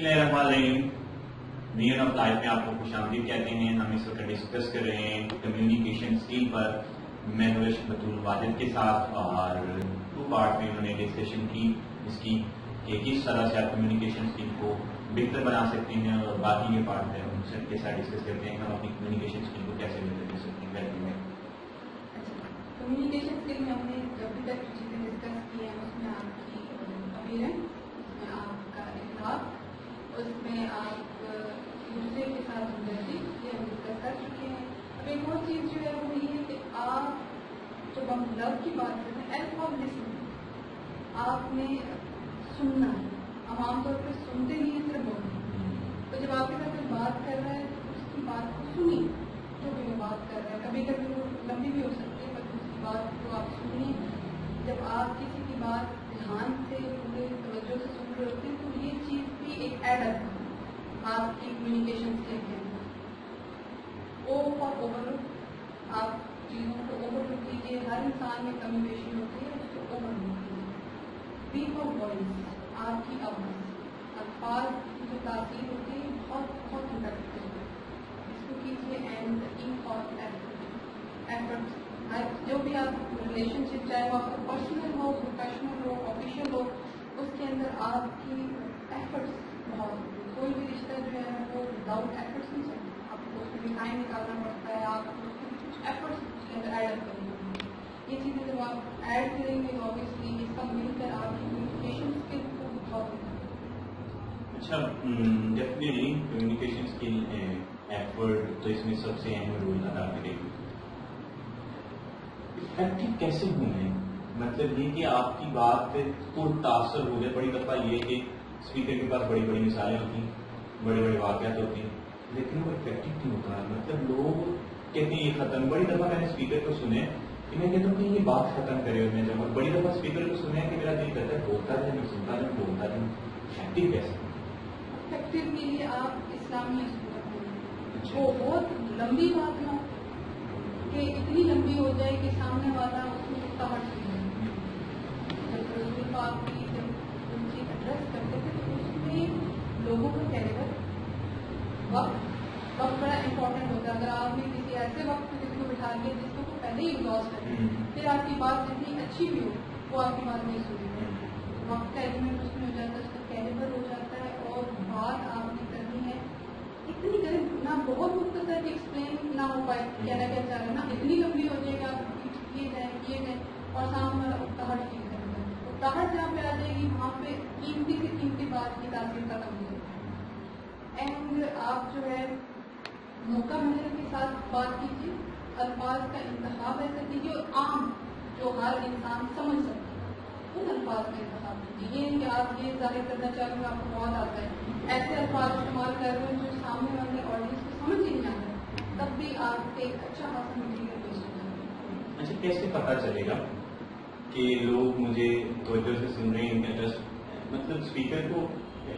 Measure of life میں آپ کو خوش آمدید کہتے ہیں. ہم اس وقت ڈسکس کر رہے ہیں کمیونیکیشن اسکل پر میں بطول واجد کے ساتھ, اور 2 پارٹ میں انہوں نے ڈسکشن کی اس کی کہ کس طرح سے آپ کمیونیکیشن اسکل کو بہتر بنا سکتے ہیں, اور باقی یہ پارٹ ہے ان سب کے ساتھ ڈسکس کرتے ہیں کہ ہم اپنی کمیونیکیشن اسکل کو کیسے بہتر کر سکتے ہیں. کمیونیکیشن اسکل میں ہم نے ابھی تک جو چیزیں ڈسکس کی ہیں اس میں آپ کی اپیرنس, اس میں آپ کا اخلاق, اس میں آپ دوسرے کے ساتھ ہمدردی, یہ ہم ڈسکس کر چکے ہیں. اب ایک اور چیز جو ہے وہ یہ ہے کہ آپ جب ہم لو کی بات کرتے ہیں ایز فار لسن, آپ نے سننا ہے. ہم عام طور پہ سنتے نہیں ہیں, صرف بولتے ہیں. تو جب آپ کے ساتھ کوئی بات کر رہا ہے تو اس کی بات کو سنیے, جو بھی وہ بات کر رہا ہے. کبھی کبھی وہ لمبی بھی ہو سکتی ہے, پر اس کی بات کو آپ سنیے. جب آپ کسی کی بات دھیان سے پورے توجہ سے سن رہے ہوتے ہیں تو یہ چیز بھی ایک ایڈ اپ ہے آپ کی کمیونیکیشن اسکل کے اندر. اوور لک, آپ چیزوں کو اوور لک کیجیے. ہر انسان میں کمی بیشی ہوتی ہے, اس کو اوور لک کیجیے. اسپیک آف وائس, آپ کی آواز, الفاظ کی جو تاثیر ہوتی ہے بہت بہت امپیکٹفل ہے, اس کو کیجیے. اینڈ ایک اور ایفرٹ, جو بھی آپ ریلیشن شپ, چاہے وہ آپ کا پرسنل ہو, پروفیشنل ہو, آفیشیل ہو, اس کے اندر آپ کی ایفرٹس بہت. کوئی بھی رشتہ جو ہے وہ وداؤٹ ایفرٹس نہیں چلتا, آپ کو اس میں ٹائم نکالنا پڑتا ہے, آپ کچھ ایفرٹس اس کے اندر ایڈ اپ کریں گے. یہ چیزیں جب آپ ایڈ کریں گے تو آبویسلی اس کا مل کر آپ کی کمیونیکیشن اسکل کو بہت. اچھا, ڈیفینیٹلی کمیونیکیشن اسکل ایفرٹ تو اس میں سب سے اہم رول ادا کرے گی. افیکٹو کیسے ہوئے, مطلب یہ کہ آپ کی بات پر تاثر ہو جائے. بڑی دفعہ یہ کہ اسپیکر کے پاس بڑی بڑی مثالیں ہوتی ہیں, بڑے بڑے واقعات ہوتے ہیں, لیکن وہ افیکٹو نہیں ہوتا. مطلب لوگ کہتے ہیں یہ ختم. بڑی دفعہ میں نے اسپیکر کو سنے کہ میں کہتا ہوں کہ یہ بات ختم کرے, اور میں جب بڑی دفعہ اسپیکر کو سنے کہ میرا دل کرتا ہے بولتا رہے, میں سنتا رہے, بولتا رہے. افیکٹو کیسے؟ افیکٹو کے لیے آپ اسلامی اصول وہ بہت لمبی بات نہ کہ اتنی لمبی ہو جائے کہ سامنے والا اس کو سمجھ نہیں. جب رسول پاک کی جب ان کی ایڈریس کرتے تھے تو اس میں لوگوں کو کہنے وقت بڑا امپورٹنٹ ہوتا ہے. اگر آپ نے کسی ایسے وقت کسی کو بٹھا دیا جس کو پہلے ہی ایگزاسٹ کرے, پھر آپ کی بات جتنی اچھی بھی ہو وہ آپ کی بات نہیں سنی. وقت کا ایلیمنٹ اس میں ہو جاتا ہے, اس کا کیلیبر ہو جاتا ہے, اور بات آپ نے کرنی ہے اتنی کریں نہ بہت مختصر ایکسپلین نہ ہو پائے, کہنا کیا چاہ رہا ہے, نہ اتنی لمبی ہو جائے گا آپ کیے جائیں اور سامنے والا اکتاہٹ فیل کرے گا. اکتاہٹ جہاں پہ آ جائے گی وہاں پہ قیمتی سے قیمتی بات کی تاثیر ختم ہو جائے گی. اینڈ آپ جو ہے موقع ملنے کے ساتھ بات کیجیے, الفاظ کا انتخاب ایسا کیجیے اور عام جو ہر انسان سمجھ سکتا ہے ان الفاظ کا انتخاب کیجیے. یہ کہ آپ یہ ظاہر کرنا چاہ رہے ہیں آپ کو بہت آتا ہے, ایسے الفاظ استعمال کر رہے ہیں جو سامنے والے آڈینس کو سمجھ ہی نہیں آ رہا ہے, تب بھی آپ ایک اچھا خاصا مٹیریل پیش ہو جائے گا. اچھا, کیسے پتا چلے گا کہ لوگ مجھے توجہ سے سن رہے ہیں؟ مطلب اسپیکر کو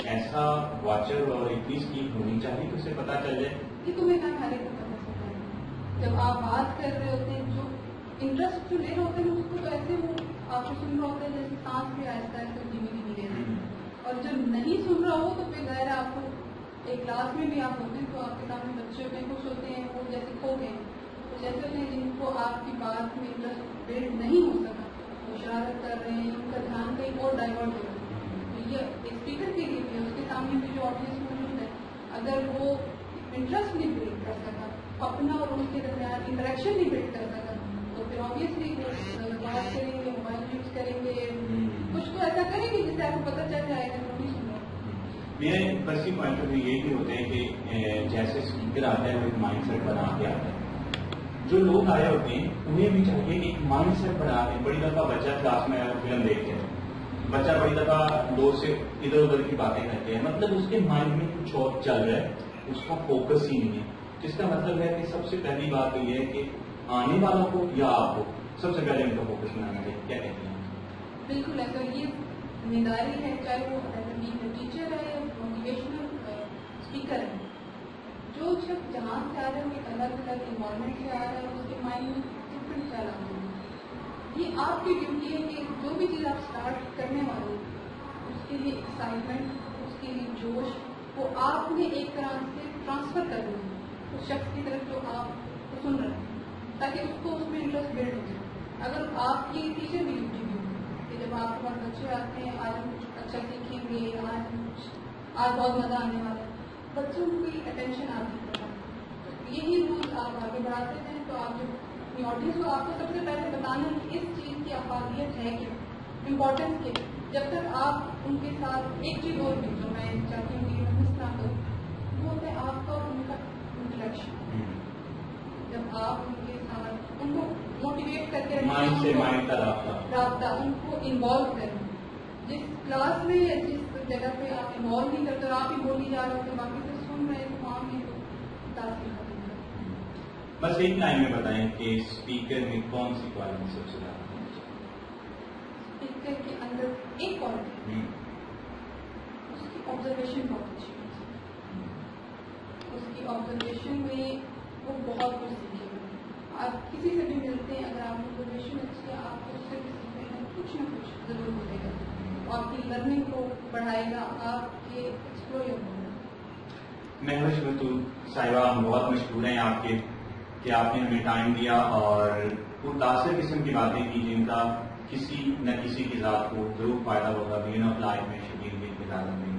ایسا واچر اور اتنی اسکیم ہونی چاہیے کہ اسے پتا چل جائے. یہ تمہیں کہاں ہر ایک کو پتا چلتا ہے. جب آپ بات کر رہے ہوتے ہیں جو انٹرسٹ جو لے رہے ہوتے ہیں اس کو تو ایسے وہ آپ کو سن رہا ہوتا ہے جیسے سانس بھی آہستہ آہستہ دھیمی دھیمی لے رہے ہیں, اور جب نہیں سن رہا ہو تو پھر ظاہر ہے آپ کو ایک کلاس میں بھی آپ ہوتے ہیں تو آپ کے سامنے بچے ہوتے ہیں, کچھ ہوتے ہیں وہ جیسے کھو گئے, کچھ ایسے ہوتے ہیں جن کو آپ کی بات میں انٹرسٹ بلڈ نہیں ہو سکا, وہ شرارت کر رہے ہیں, ان کا دھیان کہیں اور ڈائیورٹ ہو رہا ہے. تو یہ اسپیکر کے لیے بھی اس کے سامنے بھی جو آڈینس موجود ہے اگر وہ انٹرسٹ نہیں بلڈ کر سکا, اپنا اور ان کے درمیان انٹریکشن نہیں بلڈ کر سکا, تو پھر آبویسلی وہ بات کریں گے, موبائل یوز کریں گے, کچھ تو ایسا کریں گے جس سے آپ کو پتہ چل جائے گا وہ نہیں سن رہا. میرے پرسنل پوائنٹ آف ویو یہ بھی ہوتے ہیں کہ جیسے اسپیکر آتا ہے وہ ایک مائنڈ سیٹ بنا کے آتا ہے. جو لوگ آئے ہوتے ہیں انہیں بھی چاہیے کہ ایک مائنڈ سیٹ بنا کے. بڑی دفعہ بچہ کلاس میں فلم دیکھتے ہیں, بچہ بڑی دفعہ دوست سے ادھر ادھر کی باتیں کرتے ہیں, مطلب اس کے مائنڈ میں کچھ اور چل رہا ہے, اس کا فوکس ہی نہیں ہے. جس کا مطلب ہے کہ سب سے پہلی بات تو یہ ہے کہ آنے والوں کو یا آپ کو سب سے پہلے ان کا فوکس بنانا چاہیے. کیا کہتے ہیں؟ بالکل ایسا, یہ ذمہ داری ہے, چاہے وہ ٹیچر ہے یا موٹیویشنل اسپیکر ہے. جو شخص جہاں سے آ رہا ہے وہ ایک الگ الگ انوائرمنٹ سے آ رہا ہے, اس کے مائنڈ میں ڈفرنٹ خیال آتے ہیں. یہ آپ کی ڈیوٹی ہے کہ جو بھی چیز آپ اسٹارٹ کرنے والے اس کے لیے ایکسائٹمنٹ, اس کے لیے جوش, آپ نے ایک طرح سے ٹرانسفر کر دیں اس شخص کی طرف جو آپ کو سن رہے ہیں، تاکہ اس کو اس میں انٹرسٹ بلڈ ہو جائے. اگر آپ کی ٹیچر بھی ڈیوٹی بھی ہو کہ جب آپ کے پاس بچے آتے ہیں، آج ہم کچھ اچھا سیکھیں گے، آج بہت مزہ آنے والا ہے، بچوں کی اٹینشن آپ کی طرف، یہی رول آپ آگے بڑھاتے ہیں. تو آپ جب اپنی آڈینس کو آپ کو سب سے پہلے بتانا ہے کہ اس چیز کی افادیت ہے کیا، امپورٹینس کیا. جب تک آپ ان کے ساتھ ایک چیز اور بھی جو میں چاہتی ہوں کہ اس طرح کروں، وہ ہے آپ کا اور ان کا انٹریکشن. جب آپ ان کے ساتھ ان کو موٹیویٹ کر کے مائنڈ سے مائنڈ کا رابطہ، ان کو انوالو کریں. جس کلاس میں یا جس جگہ پہ آپ انوالو نہیں کرتے اور آپ ہی بولی جا رہے ہوتے، باقی تو سن رہے تو وہاں بھی تاثیر ختم کرتے. بس ایک لائن میں بتائیں کہ اسپیکر میں کون سی کوالٹی سب سے زیادہ ہونی چاہیے؟ اسپیکر کے اندر ایک کوالٹی، اس کی آبزرویشن بہت اچھی ہوتی ہے. اس کی آبزرویشن میں وہ بہت کچھ سیکھے گا. آپ کسی سے بھی ملتے ہیں، اگر آپ کی آبزرویشن اچھی ہے، آپ کو اس سے بھی سیکھنے میں کچھ نہ کچھ ضرور ملے گا. آپ کی لرننگ کو بڑھائے گا، آپ کے ایکسپلور ہوگا. محوش بطول صاحبہ، ہم بہت مشہور ہیں آپ کے کہ آپ نے ہمیں ٹائم دیا اور متاثر قسم کی باتیں کی جن کا کسی نہ کسی کی ذات کو ضرور فائدہ ہوگا. بین آف لائف میں شکیل کی کتابوں میں